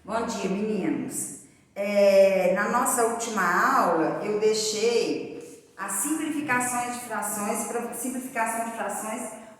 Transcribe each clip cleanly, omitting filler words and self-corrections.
Bom dia, meninos. Na nossa última aula, eu deixei as simplificação de frações,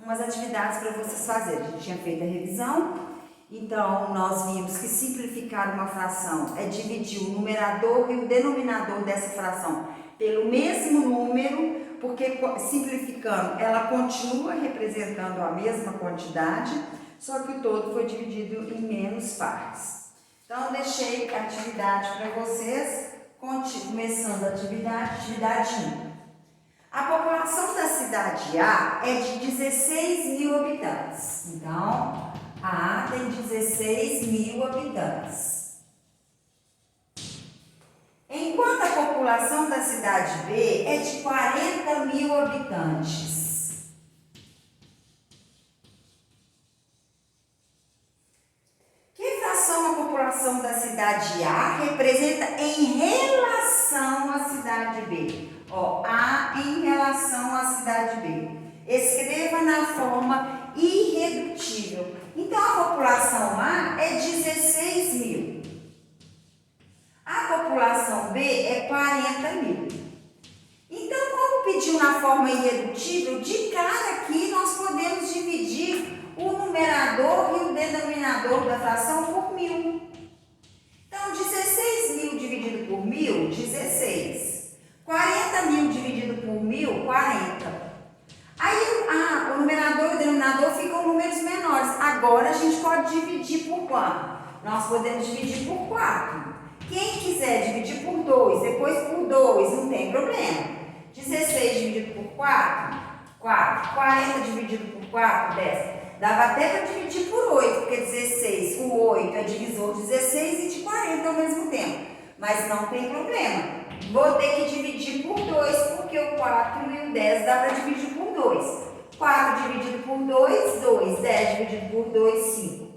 umas atividades para vocês fazerem. A gente tinha feito a revisão, então nós vimos que simplificar uma fração é dividir o numerador e o denominador dessa fração pelo mesmo número, porque simplificando ela continua representando a mesma quantidade, só que o todo foi dividido em menos partes. Então, eu deixei a atividade para vocês, começando a atividade 1. A população da cidade A é de 16 mil habitantes. Então, a A tem 16 mil habitantes. Enquanto a população da cidade B é de 40 mil habitantes. A população da cidade A representa em relação à cidade B. A em relação à cidade B. Escreva na forma irredutível. Então, a população A é 16 mil. A população B é 40 mil. Então, como pediu na forma irredutível, de cara aqui nós podemos dividir o numerador e o denominador da fração por 1000. Então, 16 mil dividido por 1000, 16. 40 mil dividido por 1000, 40. Aí, o numerador e o denominador ficam números menores. Agora, a gente pode dividir por quanto? Nós podemos dividir por 4. Quem quiser dividir por 2, depois por 2, não tem problema. 16 dividido por 4, 4. 40 dividido por 4, 10. Dava até para dividir por 8, porque 16, o 8 é divisor de 16 e de 40 ao mesmo tempo. Mas não tem problema. Vou ter que dividir por 2, porque o 4 e o 10 dá para dividir por 2. 4 dividido por 2, 2. 10 dividido por 2, 5.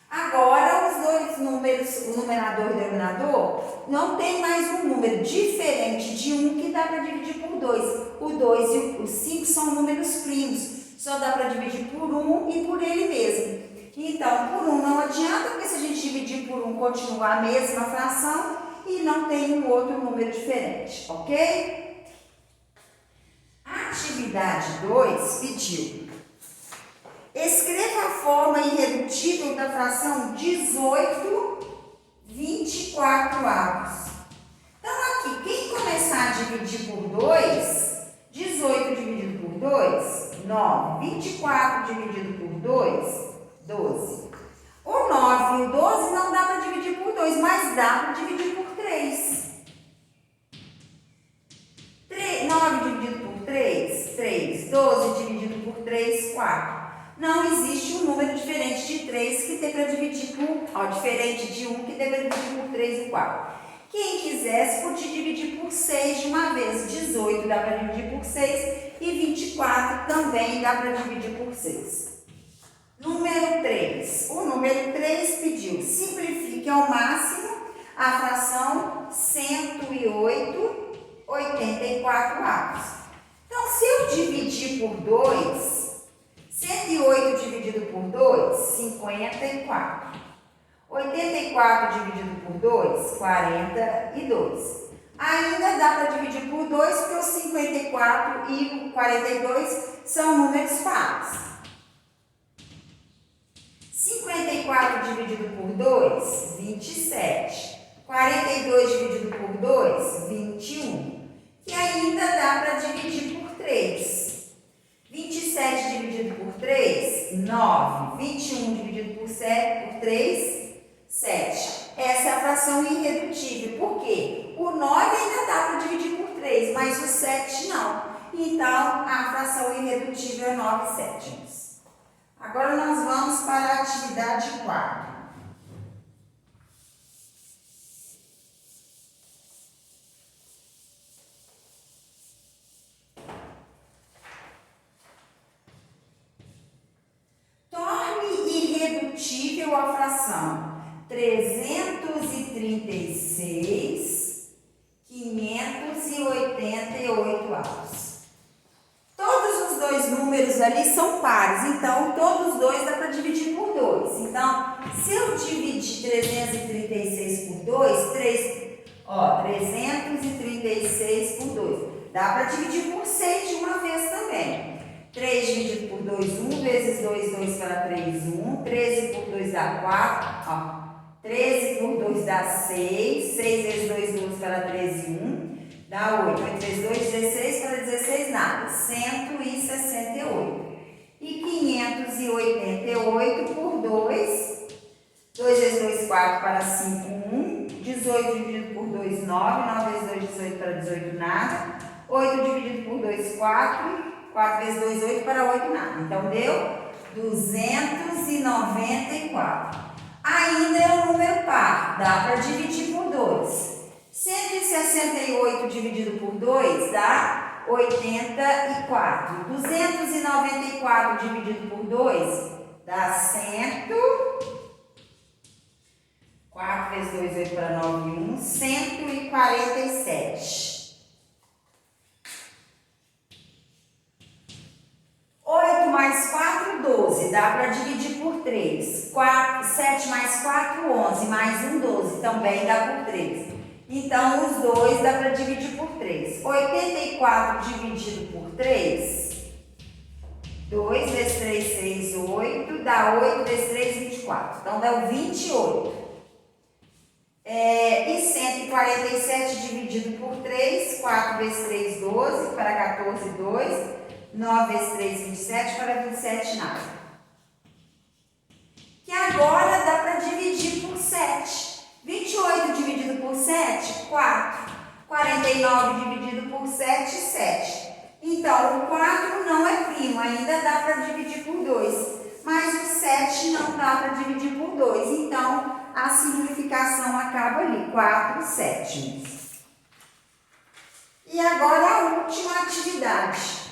Agora, os dois números, o numerador e o denominador, não tem mais um número diferente de 1 que dá para dividir por 2. O 2 e o 5 são números primos. Só dá para dividir por 1 e por ele mesmo. Então, por 1 não adianta, porque se a gente dividir por 1, continua a mesma fração e não tem um outro número diferente, ok? A atividade 2 pediu: escreva a forma irredutível da fração 18 24avos. Então, aqui, quem começar a dividir por 2, 18 dividido por 2, 9. 24 dividido por 2, 12. O 9 e o 12 não dá para dividir por 2, mas dá para dividir por 3. 9 dividido por 3, 3. 12 dividido por 3, 4. Não existe um número diferente de 3 que dê para dividir por... diferente de 1 que dê para dividir por 3 e 4. Quem quisesse podia dividir por 6 de uma vez. 18 dá para dividir por 6 e 24 também dá para dividir por 6. Número 3. O número 3 pediu: simplifique ao máximo a fração 108 84avos. Então, se eu dividir por 2, 108 dividido por 2, 54. 84 dividido por 2, 42. Ainda dá para dividir por 2, porque o 54 e o 42 são números pares. 54 dividido por 2, 27. 42 dividido por 2, 21. E ainda dá para dividir por 3. 27 dividido por 3, 9. 21 dividido por 3, 7. Essa é a fração irredutível. Por quê? O 9 ainda dá para dividir por 3, mas o 7 não. Então, a fração irredutível é 9 sétimos. Agora, nós vamos para a atividade 4. Torne irredutível a fração 336, 588 avos. Todos os dois números ali são pares, então todos os dois dá para dividir por 2. Então, se eu dividir 336 2, 336 por 2. Dá para dividir por 6 de uma vez também. 3 dividido por 2, 1 vezes 2, 2 para 3, 1. 13 por 2 dá 4. Ó. 13 por 2 dá 6. 6 vezes 2, 2 para 13, 1. Dá 8. 8 vezes 2, 16 para 16, nada. 168. E 588 por 2. 2 vezes 2, 4 para 5, 1. 18 dividido por 2, 9. 9 vezes 2, 18 para 18, nada. 8 dividido por 2, 4. 4 vezes 2, 8 para 8, nada. Então, deu 294. Ainda é um número par. Dá para dividir por 2. 168 dividido por 2 dá 84. 294 dividido por 2 dá 100. 4 vezes 2, 8 para 9, 1. 147. 8 mais 4, 12. Dá para dividir por 3. 7 mais 4, 11. Mais 1, 12. Também dá por 3. Então, os dois dá para dividir por 3. 84 dividido por 3. 2 vezes 3, 6, 8. Dá 8 vezes 3, 24. Então, dá o 28. E 147 dividido por 3. 4 vezes 3, 12. Para 14, 2. 9 vezes 3, 27. Para 27, nada. Que agora dá para dividir por 7. 28 dividido por 7, 4. 49 dividido por 7, 7. Então, o 4 não é primo, ainda dá para dividir por 2. Mas o 7 não dá para dividir por 2. Então, a simplificação acaba ali, 4 sétimos. E agora a última atividade.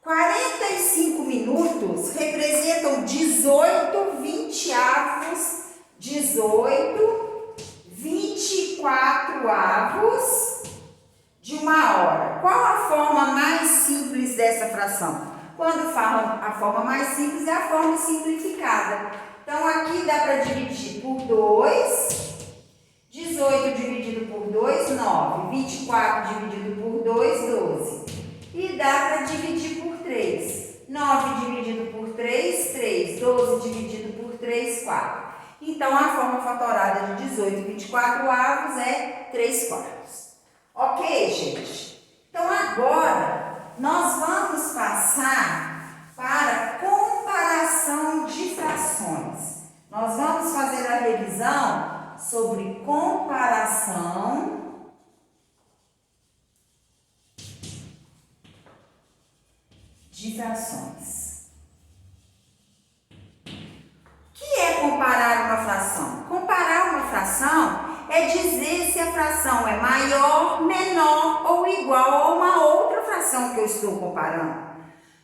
45 minutos representam 18 vinteavos, 18 24avos de uma hora. Qual a forma mais simples dessa fração? Quando falam a forma mais simples é a forma simplificada. Então, aqui dá para dividir por 2. 18 dividido por 2, 9. 24 dividido por 2, 12. E dá para dividir por 3. 9 dividido por 3, 3. 12 dividido por 3, 4. Então, a forma fatorada de 18 24avos é 3 quartos. Ok, gente? Então, agora, nós vamos passar para comparação de frações. Nós vamos fazer a revisão sobre comparação de frações. O que é comparar uma fração? Comparar uma fração é dizer se a fração é maior, menor ou igual a uma outra fração que eu estou comparando.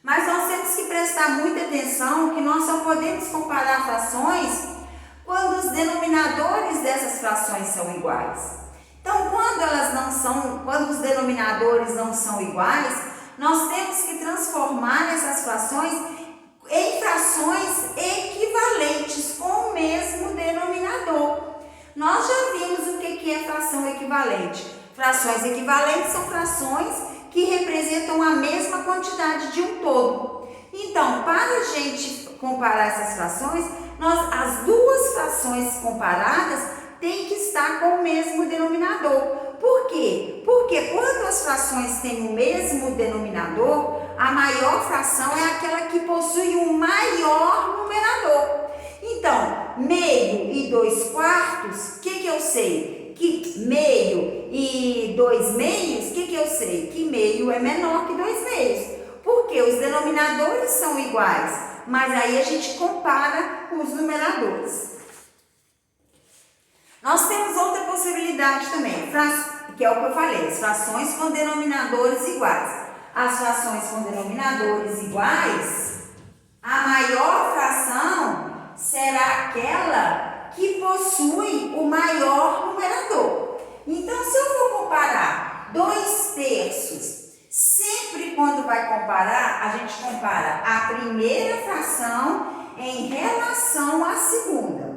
Mas nós temos que prestar muita atenção que nós só podemos comparar frações quando os denominadores dessas frações são iguais. Então, quando os denominadores não são iguais, nós temos que transformar essas frações em frações equivalentes com o mesmo denominador. Nós já vimos o que é fração equivalente. Frações equivalentes são frações que representam a mesma quantidade de um todo. Então, para a gente comparar essas frações, as duas frações comparadas têm que estar com o mesmo denominador. Por quê? Porque quando as frações têm o mesmo denominador, a maior fração é aquela que possui um maior numerador. Então, meio e 2 quartos, o que eu sei? Que meio e 2 meios, o que eu sei? Que meio é menor que 2 meios. Porque os denominadores são iguais, mas aí a gente compara os numeradores. Nós temos outra possibilidade também, que é o que eu falei, as frações com denominadores iguais. As frações com denominadores iguais, a maior fração será aquela que possui o maior numerador. Então, se eu for comparar 2 terços, sempre quando vai comparar, a gente compara a primeira fração em relação à segunda.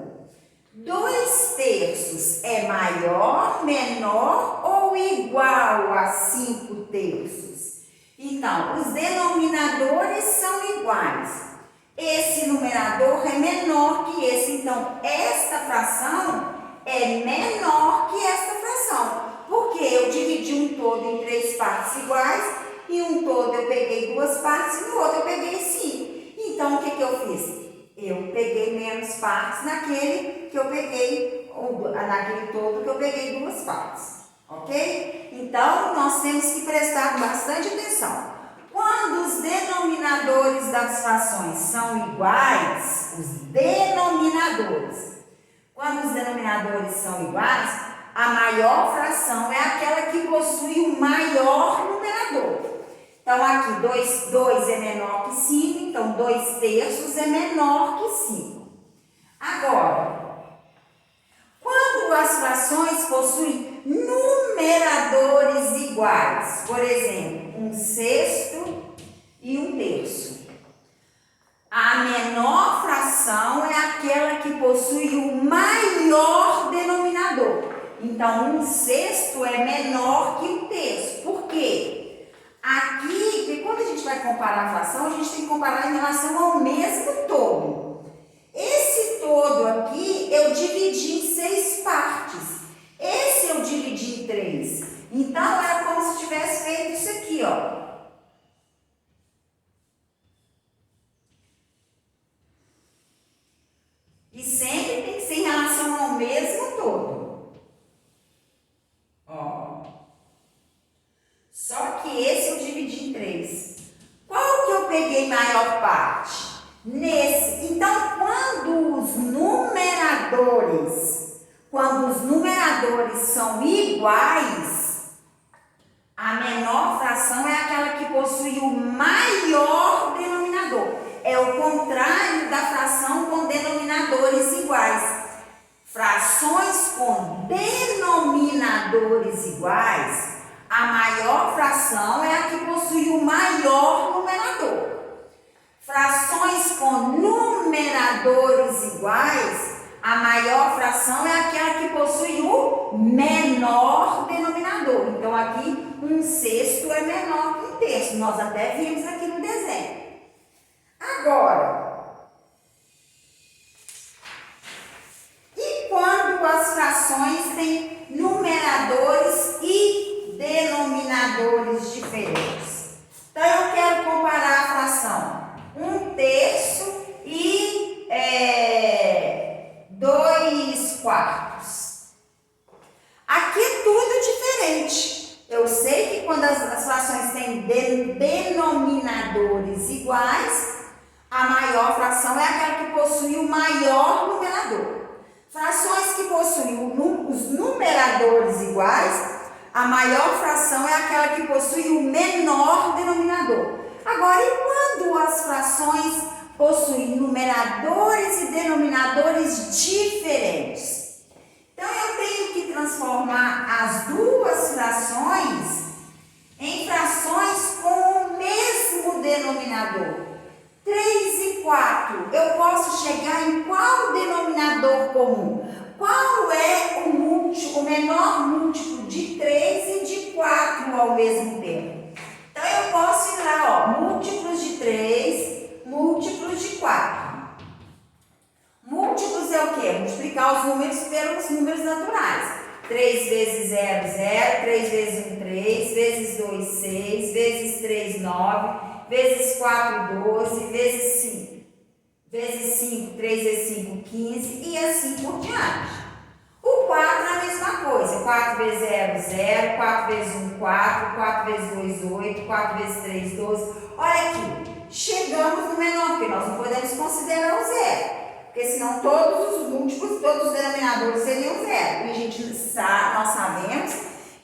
2 terços é maior, menor ou igual a 5 terços? Então, os denominadores são iguais. Esse numerador é menor que esse, então esta fração é menor que esta fração. Porque eu dividi um todo em 3 partes iguais, e um todo eu peguei 2 partes e no outro eu peguei 5. Então, o que eu fiz? Eu peguei menos partes naquele que eu peguei, naquele todo que eu peguei 2 partes, ok? Então, nós temos que prestar bastante atenção. Quando os denominadores das frações são iguais, quando os denominadores são iguais, a maior fração é aquela que possui o maior numerador. Então, aqui 2 é menor que 5, então 2 terços é menor que 5. Agora, quando as frações possuem numeradores iguais, por exemplo, 1/6 e 1/3, a menor fração é aquela que possui o maior denominador. Então, 1/6 é menor que 1/3. Por quê? Aqui, porque quando a gente vai comparar a fração, a gente tem que comparar em relação ao mesmo todo. Esse todo aqui eu dividi em 6 partes. Esse eu dividi em 3. Então, era como se tivesse feito isso aqui, ó. E sempre tem que ser em relação ao mesmo todo. Ó. Só que esse eu dividi em 3. Qual que eu peguei maior parte? Nesse. Então, quando os numeradores são iguais, a menor fração é aquela que possui o maior denominador. É o contrário da fração com denominadores iguais. Frações com denominadores iguais, a maior fração é a que possui o maior numerador. Frações com numeradores iguais, a maior fração é aquela que possui o menor denominador. Então, aqui, 1/6 é menor que 1/3. Nós até vimos aqui no desenho. Agora, e quando as frações têm numeradores e denominadores diferentes? Então, eu quero comparar a fração 1/3 e 2/4. Aqui é tudo diferente. Eu sei que quando as frações têm denominadores iguais, a maior fração é aquela que possui o maior numerador. Frações que possuem os numeradores iguais, a maior fração é aquela que possui o menor denominador. Agora, e quando as frações possuem numeradores e denominadores diferentes? Então, eu tenho que transformar as duas frações em frações com o mesmo denominador. 3 e 4, eu posso chegar em qual denominador comum? Qual é o menor múltiplo de 3 e de 4 ao mesmo tempo? Então, eu posso ir lá, ó, múltiplos de 3, múltiplos de 4. Múltiplos é o quê? Multiplicar os números pelos números naturais. 3 vezes 0, 0, 3 vezes 1, 3, vezes 2, 6, vezes 3, 9, vezes 4, 12, vezes 5. Vezes 5, 3 vezes 5, 15 e assim por diante. O 4 é a mesma coisa. 4 vezes 0, 0, 4 vezes 1, 4, 4 vezes 2, 8, 4 vezes 3, 12. Olha aqui, chegamos no menor, porque nós não podemos considerar o zero. Porque senão todos os múltiplos, todos os denominadores seriam zero. E nós sabemos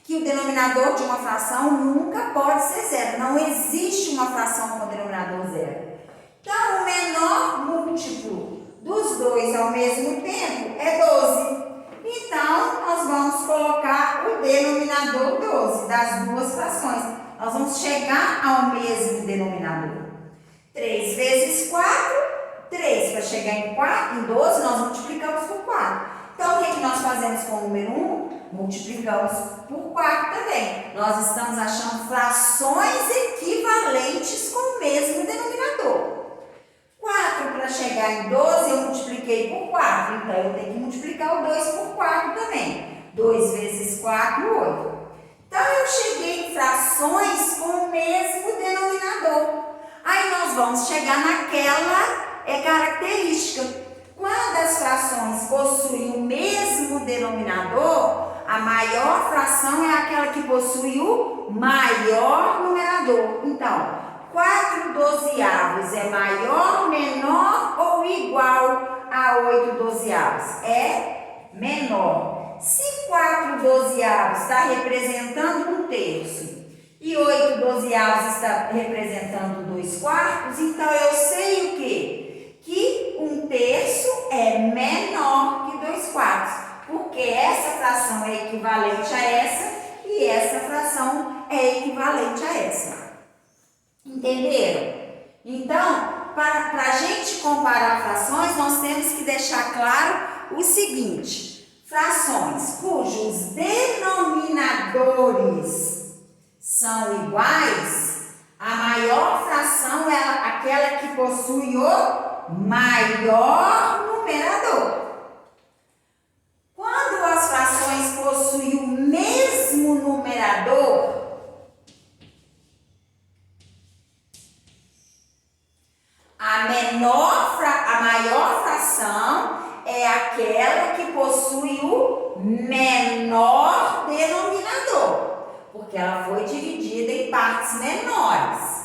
que o denominador de uma fração nunca pode ser zero. Não existe uma fração com denominador zero. Então, o menor múltiplo dos dois ao mesmo tempo é 12. Então, nós vamos colocar o denominador 12 das duas frações. Nós vamos chegar ao mesmo denominador. 3 vezes 4, 3. Para chegar em 12, nós multiplicamos por 4. Então, o que nós fazemos com o número 1? Multiplicamos por 4 também. Nós estamos achando frações equivalentes com o mesmo denominador. 4 para chegar em 12, eu multipliquei por 4. Então, eu tenho que multiplicar o 2 por 4 também. 2 vezes 4, 8. Então, eu cheguei em frações com o mesmo denominador. Aí, nós vamos chegar naquela característica. Quando as frações possuem o mesmo denominador, a maior fração é aquela que possui o maior numerador. Então, 4 dozeavos é maior, menor ou igual a 8 dozeavos? É menor. Se 4 dozeavos está representando 1/3 e 8 dozeavos está representando 2/4, então eu sei o quê? Que 1/3 é menor que 2/4, porque essa fração é equivalente a essa e essa fração é equivalente a essa. Entenderam? Então, para a gente comparar frações, nós temos que deixar claro o seguinte: frações cujos denominadores são iguais, a maior fração é aquela que possui o maior numerador. Quando as frações possuem o mesmo numerador, a maior fração é aquela que possui o menor denominador, porque ela foi dividida em partes menores.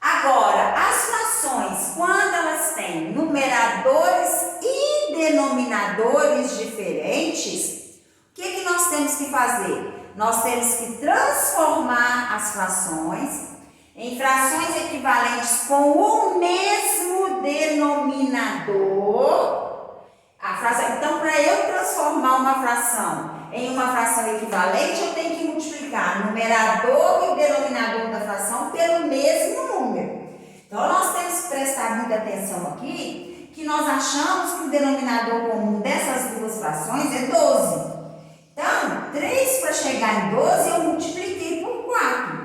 Agora, as frações, quando elas têm numeradores e denominadores diferentes, o que nós temos que fazer? Nós temos que transformar as frações em frações equivalentes com o mesmo denominador. Então, para eu transformar uma fração em uma fração equivalente, eu tenho que multiplicar o numerador e o denominador da fração pelo mesmo número. Então, nós temos que prestar muita atenção aqui, que nós achamos que o denominador comum dessas duas frações é 12. Então, 3 para chegar em 12, eu multipliquei por 4.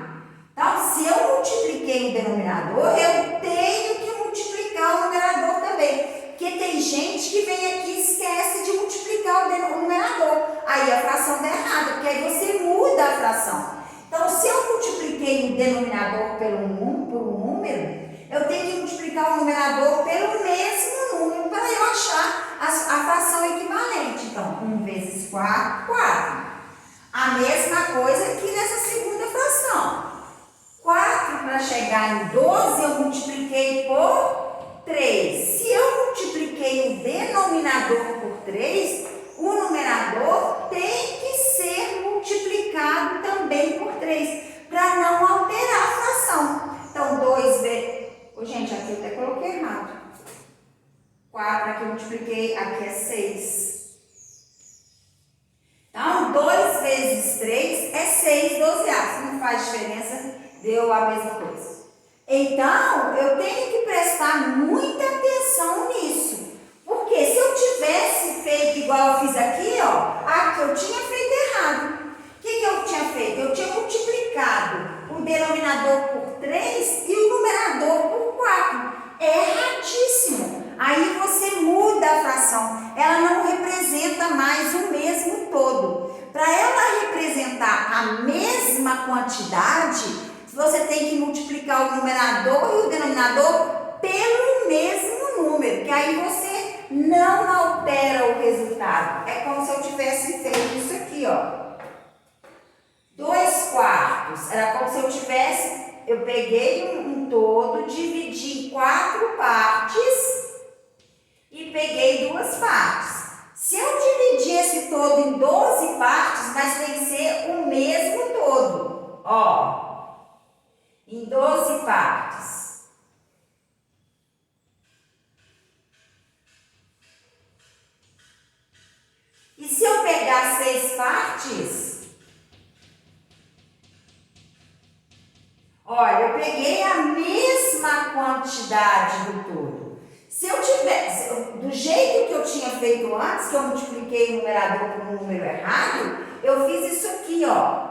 Então, se eu multipliquei o denominador, eu tenho que multiplicar o numerador também. Porque tem gente que vem aqui e esquece de multiplicar o numerador. Aí a fração dá errada, porque aí você muda a fração. Então, se eu multipliquei o denominador por um número, eu tenho que multiplicar o numerador pelo mesmo número para eu achar a fração equivalente. Então, 1 vezes 4, 4. A mesma coisa aqui nessa segunda fração. 4 para chegar em 12, eu multipliquei por 3. Se eu multipliquei o denominador por 3, o numerador tem que ser multiplicado também por 3, para não alterar a fração. Então, 2 vezes... Gente, aqui eu até coloquei errado. 4 aqui eu multipliquei, aqui é 6. Então, 2 vezes 3 é 6 dozeavos. Não faz diferença, deu a mesma coisa. Então, eu tenho que prestar muita atenção nisso. Porque se eu tivesse feito igual eu fiz aqui, ó, aqui eu tinha feito errado. O que eu tinha feito? Eu tinha multiplicado o denominador por 3 e o numerador por 4. É erradíssimo. Aí você muda a fração. Ela não representa mais o mesmo todo. Para ela representar a mesma quantidade, você tem que multiplicar o numerador e o denominador pelo mesmo número, que aí você não altera o resultado. É como se eu tivesse feito isso aqui, ó. 2/4. Era como se eu peguei um todo, dividi em 4 partes e peguei 2 partes. Se eu dividir esse todo em 12 partes, mas tem que ser o mesmo todo, ó. Em 12 partes. E se eu pegar 6 partes, olha, eu peguei a mesma quantidade do todo. Se eu tivesse, do jeito que eu tinha feito antes, que eu multipliquei o numerador por um número errado, eu fiz isso aqui, ó.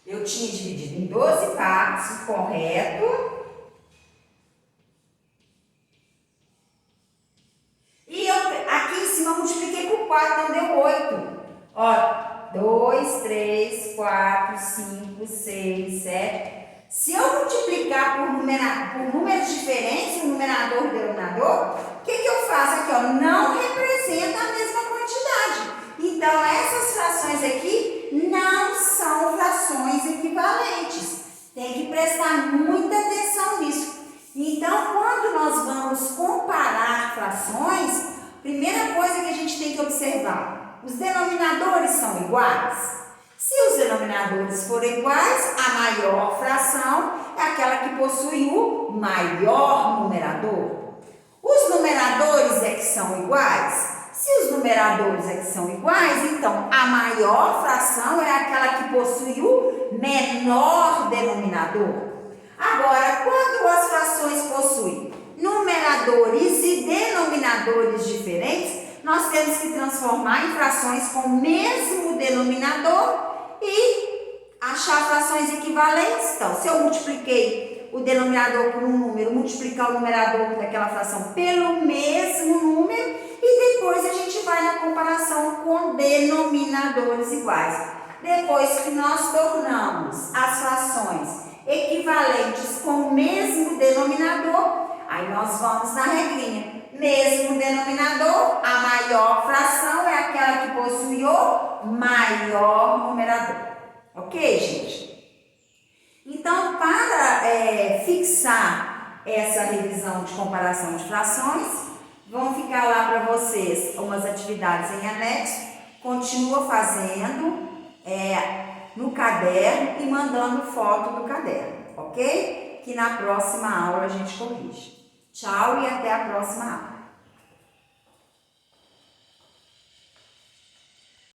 Eu tinha dividido em 12 partes, correto? E eu aqui em cima multipliquei por 4, então deu 8. Ó, 2, 3, 4, 5, 6, 7. Se eu multiplicar por números diferentes, o numerador e o denominador, o que eu faço aqui? Ó, não representa a mesma quantidade. Então, essas frações aqui não são frações equivalentes. Tem que prestar muita atenção nisso. Então, quando nós vamos comparar frações, primeira coisa que a gente tem que observar, os denominadores são iguais? Se os denominadores forem iguais, a maior fração é aquela que possui o maior numerador. Os numeradores é que são iguais? Se os numeradores é que são iguais, então a maior fração é aquela que possui o menor denominador. Agora, quando as frações possuem numeradores e denominadores diferentes, nós temos que transformar em frações com o mesmo denominador e achar frações equivalentes. Então, se eu multipliquei o denominador por um número, multiplicar o numerador daquela fração pelo mesmo número e depois a gente vai na comparação com denominadores iguais. Depois que nós tornamos as frações equivalentes com o mesmo denominador, aí nós vamos na regrinha. Mesmo denominador, a maior fração é aquela que possui o maior numerador. Ok, gente? Então, para fixar essa revisão de comparação de frações, vão ficar lá para vocês umas atividades em anexo. Continua fazendo no caderno e mandando foto do caderno, ok? Que na próxima aula a gente corrige. Tchau e até a próxima aula.